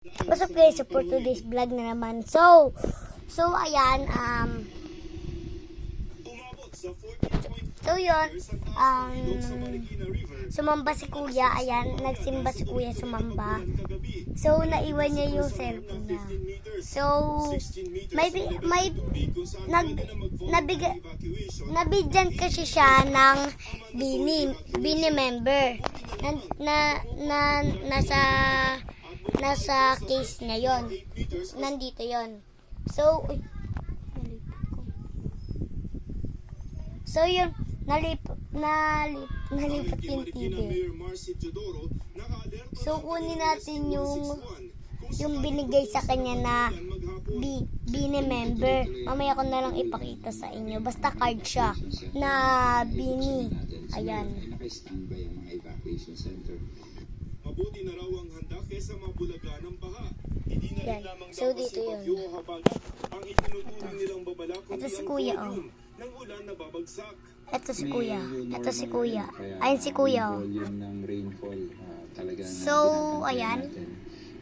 What's up guys, so for today's vlog na naman. So ayan, yun, sumamba si kuya, ayan, nagsimba si kuya, sumamba. So, naiwan niya yung cellphone niya. So, nabigyan kasi siya ng Bini member nasa case niya yon. Nandito yon. So, yun, nalipat yung TV. So, kunin natin yung binigay sa kanya na Bini member. Mamaya ko na lang ipakita sa inyo. Basta card siya na Bini. Ayan. Naka-standby ang mga evacuation center. Mabuti na raw ang handa kaysa mabulaga ng baha. Hindi na rin lamang so, dito yun. Ang itinuturing nilang babala kundi si kuya, ang volume ng ulan na babagsak. Ito si kuya. Ito si kuya. Ayun si kuya. Ng rainfall, so, ayan.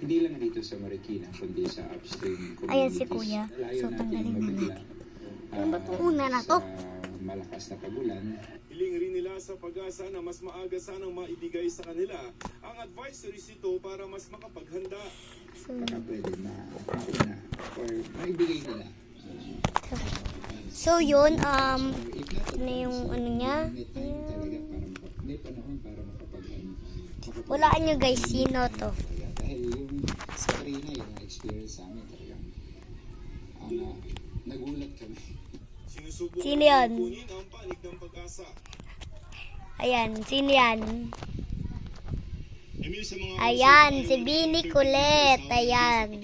Hindi lang dito sa Marikina, kundi sa upstream communities. Ayan si kuya. So, tanggalin na natin. Ano ba itong una na to? Malakas na pagulan. Hiling rin nila sa Pag-asa na mas maaga sanang maibigay sa kanila ang advisories ito para mas makapaghanda. Baka pwede na mauna or maibigay nila. So yun, na yung ano niya. May panahon para makapaghanda. Walaan nyo guys, sino to? Dahil yung sa Karina, yung experience sa amin talagang nagulat kami. Sino yan? Ayan, sino yan? Ayan, si Bini Kulet. Ayan.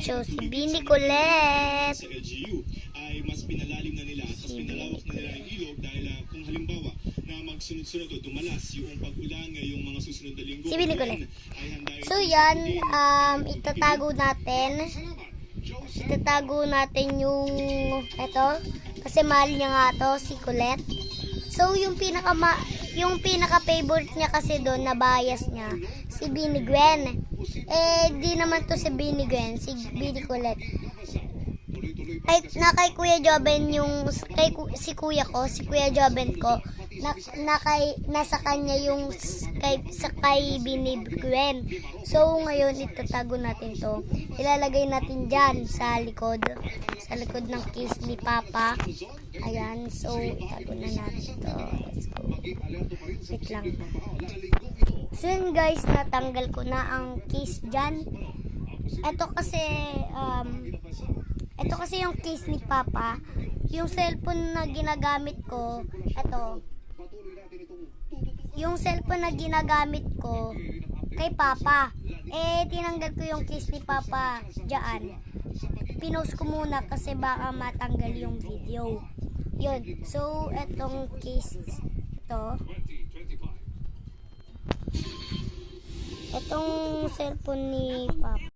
So, si Bini Kulet. Sa LGU ay mas pinalalim na nila at mas pinalawak na nila yung ilog dahil kung halimbawa na magsunod-sunod o dumalas yung pag-ulan ngayong mga susunod na linggo. Si Bini Kulet. So, yan, itatago natin yung ito kasi mahal niya nga to, si Kulet. So, yung pinaka-favorite niya kasi doon na bias niya, si Bini Gwen. Di naman to si Bini Gwen, si Bini Kulet. Kay Kuya Joben si Kuya Joben ko, nasa kanya yung kay Bini Gwen. So, ngayon, itatago natin to. Ilalagay natin dyan sa likod ng case ni Papa. Ayan, so, itago na natin to. Let's go. Wait lang. So, yun guys, natanggal ko na ang case dyan. Ito kasi yung case ni Papa. Yung cellphone na ginagamit ko, yung cellphone na ginagamit ko kay Papa. Tinanggal ko yung case ni Papa dyan. Pinost ko muna kasi baka matanggal yung video. Yun. So, etong case, itong cellphone ni Papa.